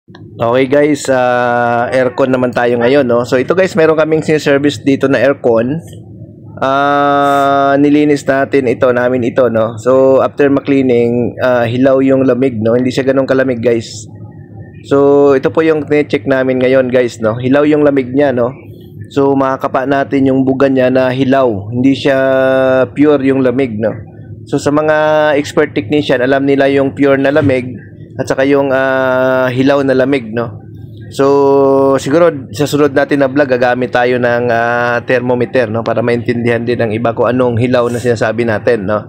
Okay guys, aircon naman tayo ngayon, no? So ito guys, meron kaming sin-service dito na aircon. Nilinis natin namin ito, no? So after ma-cleaning, hilaw yung lamig, no? Hindi siya ganun kalamig guys. So ito po yung check namin ngayon guys, no? Hilaw yung lamig niya, no? So makakapa natin yung bugan niya na hilaw. Hindi siya pure yung lamig, no? So sa mga expert technician, alam nila yung pure na lamig at saka yung hilaw na lamig, no? So siguro sa sunod natin na vlog gagamit tayo ng thermometer, no, para maintindihan din ng iba kung anong hilaw na sinasabi natin, no?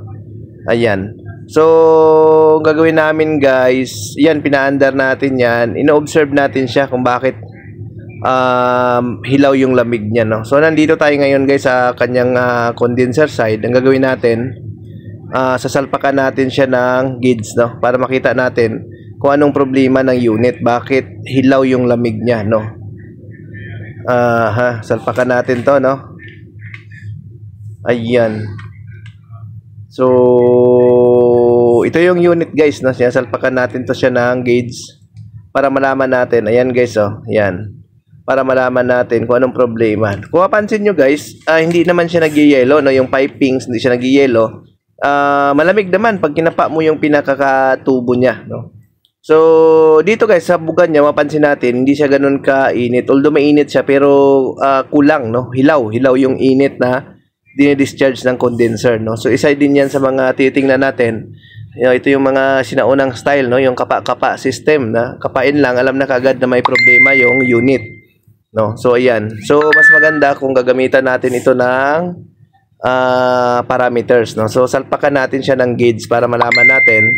Ayan. So gagawin namin guys, yan, pinaandar natin yan. Ino-observe natin siya kung bakit hilaw yung lamig niya, no? So nandito tayo ngayon guys sa kanyang condenser side. Ang gagawin natin, sasalpakan natin siya ng gauge, no, para makita natin kung anong problema ng unit, bakit hilaw yung lamig niya, no. Salpakan natin to, no. Ayan. So ito yung unit guys, no. Sinasalpakan natin to siya ng gauge para malaman natin. Ayan guys, oh. Ayan. Para malaman natin kung anong problema. Kung mapansin nyo guys, hindi naman siya nagyayelo, no. Yung pipings hindi siya nagyayelo. Malamig naman pag kinapa mo yung pinakakatubo niya, no. So dito guys sa bugan niya, mapansin natin hindi siya ganoon ka-init. Although mainit siya, pero kulang, no. Hilaw yung init na dine-discharge ng condenser, no. So isa din yan sa mga titingnan natin. Ito yung mga sinaunang style, no, yung kapa-kapa system na kapain lang, alam na kagad na may problema yung unit, no. So ayan. So mas maganda kung gagamitan natin ito ng parameters, no. So salpakan natin siya ng gauge para malaman natin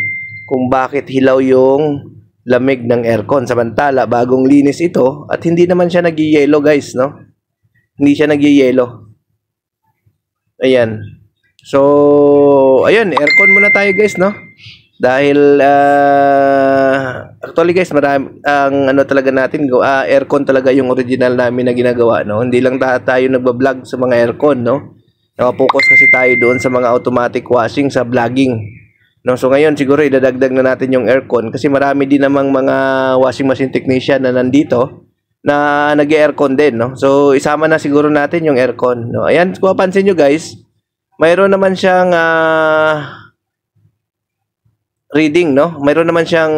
kung bakit hilaw yung lamig ng aircon. Samantala bagong linis ito at hindi naman siya nagyayelo guys, no. Hindi siya nagyayelo. Ayan. So ayun, aircon muna tayo guys, no. Dahil actually guys, marami ang ano talaga natin, aircon talaga yung original namin na ginagawa, no. Hindi lang tayo nagba-vlog sa mga aircon, no. Naka-focus kasi tayo doon sa mga automatic washing sa vlogging, no. So ngayon siguro idadagdag na natin yung aircon kasi marami din namang mga washing machine technician na nandito na nag-aircon din, no. So isama na siguro natin yung aircon, no. Ayan, kung mapansin nyo guys, mayroon naman siyang reading, no. Mayroon naman siyang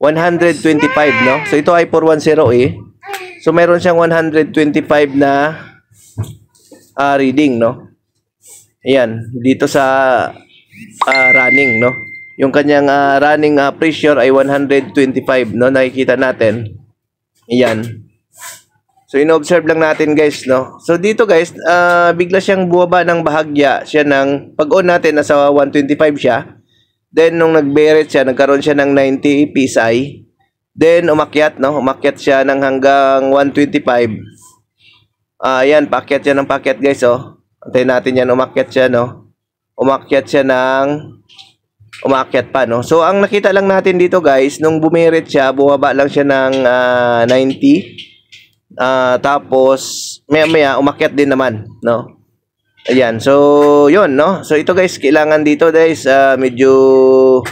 125, no. So ito ay 410, so mayroon siyang 125 na reading, no. Ayan, dito sa running, no. Yung kanyang running pressure ay 125, no. Nakikita natin. Ayan. So ino-observe lang natin guys, no. So dito guys, bigla siyang buwaba ng bahagya siya ng pag-on natin, nasa 125 siya. Then nung nag-beret siya, nagkaroon siya ng 90 PSI. Then umakyat, no. Umakyat siya ng hanggang 125. Ayan, paakyat siya ng paakyat guys, oh. Antayin natin yan, umakyat siya, no. Umakyat siya ng umakyat pa, no. So ang nakita lang natin dito guys, nung bumirit siya, bumaba lang siya ng 90. Tapos maya umakyat din naman, no. Ayan, so yun, no. So ito guys, kailangan dito guys medyo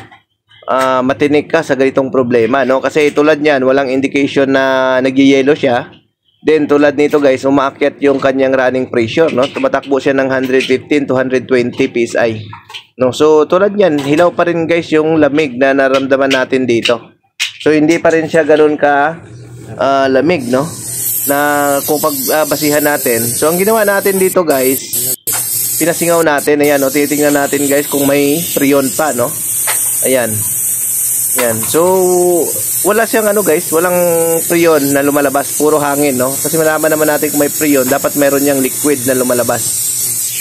matinik ka sa ganitong problema, no. Kasi tulad niyan, walang indication na nagyayelo siya. Then tulad nito guys, umaakyat yung kanyang running pressure, no. Tumatakbo siya ng 115 to 120 PSI, no. So tulad niyan, hilaw pa rin guys yung lamig na naramdaman natin dito. So hindi pa rin siya ganoon ka lamig, no, na kung pagbasihan natin. So ang ginawa natin dito guys, pinasingaw natin. Ayan, no, titingnan natin guys kung may freon pa, no. Ayan. Yan. So wala siyang ano guys, walang freon na lumalabas, puro hangin, no. Kasi malaman naman natin kung may freon, dapat meron niyang liquid na lumalabas.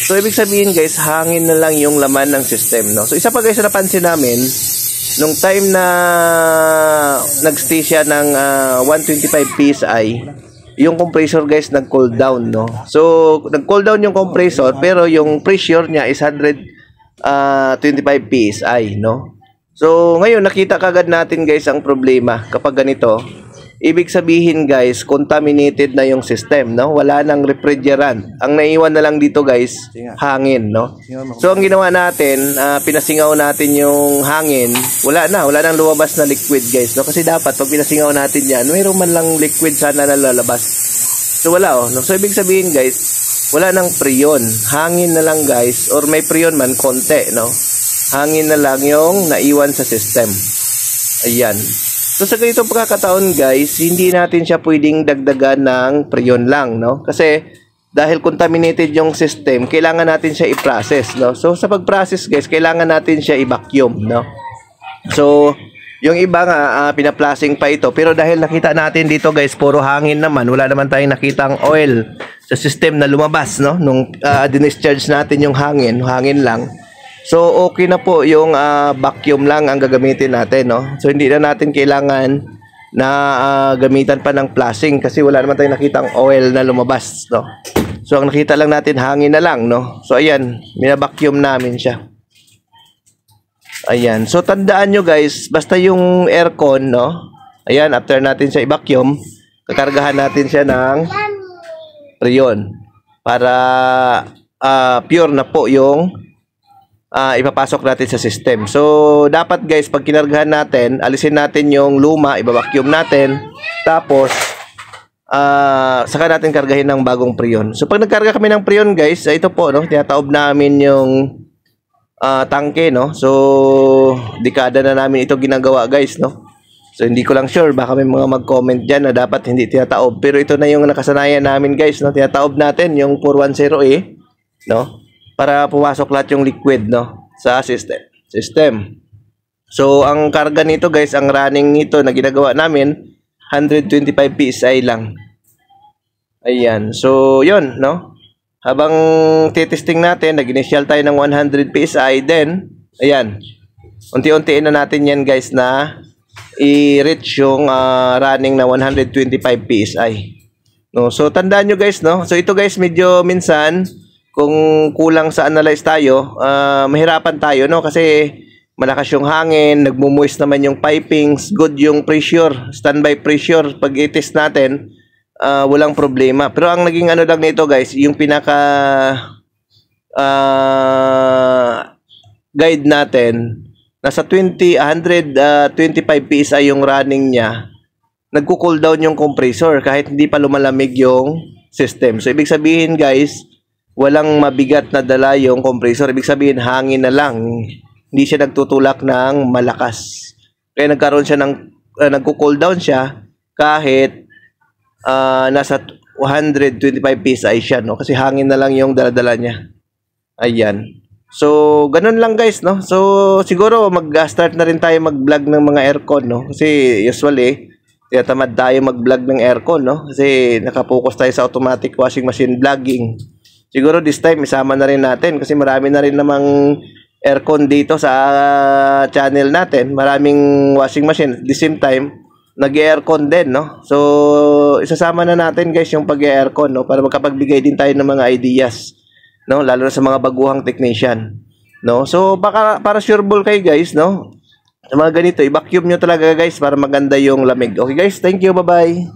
So ibig sabihin guys, hangin na lang yung laman ng system, no. So isa pa guys na napansin namin, nung time na nagstay siya ng 125 PSI, yung compressor guys nag-cool down, no. So nag-cool down yung compressor, pero yung pressure niya is 125 PSI, no. So, ngayon nakita kagad natin guys ang problema kapag ganito. ibig sabihin guys, contaminated na yung system, no? Wala nang refrigerant. Ang naiwan na lang dito guys, hangin, no? So ang ginawa natin, pinasingaw natin yung hangin. Wala nang lumabas na liquid guys, no? Kasi dapat pag pinasingaw natin yan, mayroon man lang liquid sana na lalabas. So wala, no? So ibig sabihin guys, wala nang preyon. Hangin na lang guys, or may preyon man konti, no? Hangin na lang yung naiwan sa system. Ayan. So sa ganitong pagkakataon guys, hindi natin siya pwedeng dagdagan ng preyon lang, no? Kasi dahil contaminated yung system, kailangan natin siya i-process, no? So sa pag-process guys, kailangan natin siya i-vacuum, no? So yung iba nga pinaplasing pa ito, pero dahil nakita natin dito guys, puro hangin naman, wala naman tayong nakitang oil sa system na lumabas, no? Nung dinischarge natin yung hangin lang. So, okay na po yung vacuum lang ang gagamitin natin, no? So, hindi na natin kailangan na gamitan pa ng flushing kasi wala naman tayong nakitang oil na lumabas, no? So, ang nakita lang natin, hangin na lang, no? So, ayan, mina-vacuum namin siya. Ayan. So, tandaan nyo guys, basta yung aircon, no? Ayan, after natin siya i-vacuum, kakargahan natin siya ng preyon para pure na po yung ipapasok natin sa system. So, dapat guys, pag kinargahan natin, alisin natin yung luma, i-vacuum natin, tapos, saka natin kargahin ng bagong preyon. So, pag nagkarga kami ng preyon guys, ito po, no, tinataob namin yung tangke, no. So, dekada na namin ito ginagawa guys, no. So, hindi ko lang sure, baka may mga mag-comment dyan na dapat hindi tinataob. Pero ito na yung nakasanayan namin guys, no. Tinataob natin yung 410E, no, para pumasok lahat yung liquid, no, sa system. So, ang karga nito guys, ang running nito na ginagawa namin, 125 PSI lang. Ayan. So, yun, no. Habang titesting natin, nag-initial tayo ng 100 PSI, then, ayan, unti-untiin na natin yan guys na i-reach yung running na 125 PSI. No? So, tandaan nyo guys, no. So, ito guys, medyo minsan, kung kulang sa analyze tayo, mahirapan tayo, no? Kasi malakas yung hangin, nagmumoist naman yung pipings, good yung pressure, standby pressure. Pag i-test natin, walang problema. Pero ang naging ano lang nito guys, yung pinaka guide natin, nasa 125 PSI yung running niya, nagko-cool down yung compressor kahit hindi pa lumalamig yung system. So, ibig sabihin guys, walang mabigat na dala yung compressor. Ibig sabihin, hangin na lang. Hindi siya nagtutulak ng malakas. Kaya nagkaroon siya ng, nagko-cool down siya kahit nasa 125 PSI siya, no? Kasi hangin na lang yung daladala niya. Ayan. So, ganun lang guys, no? So, siguro mag-start na rin tayo mag-vlog ng mga aircon, no? Kasi usually, tinatamad tayo mag-vlog ng aircon, no? Kasi nakapokus tayo sa automatic washing machine vlogging. Siguro this time isama na rin natin kasi marami na rin namang aircon dito sa channel natin. Maraming washing machine. At the same time, nag-aircon din, no? So, isasama na natin guys yung pag-aircon, no? Para makapagbigay din tayo ng mga ideas, no? Lalo na sa mga baguhang technician, no? So, baka para sureball kayo guys, no? Sa mga ganito, i-vacuum nyo talaga guys para maganda yung lamig. Okay guys, thank you, bye-bye.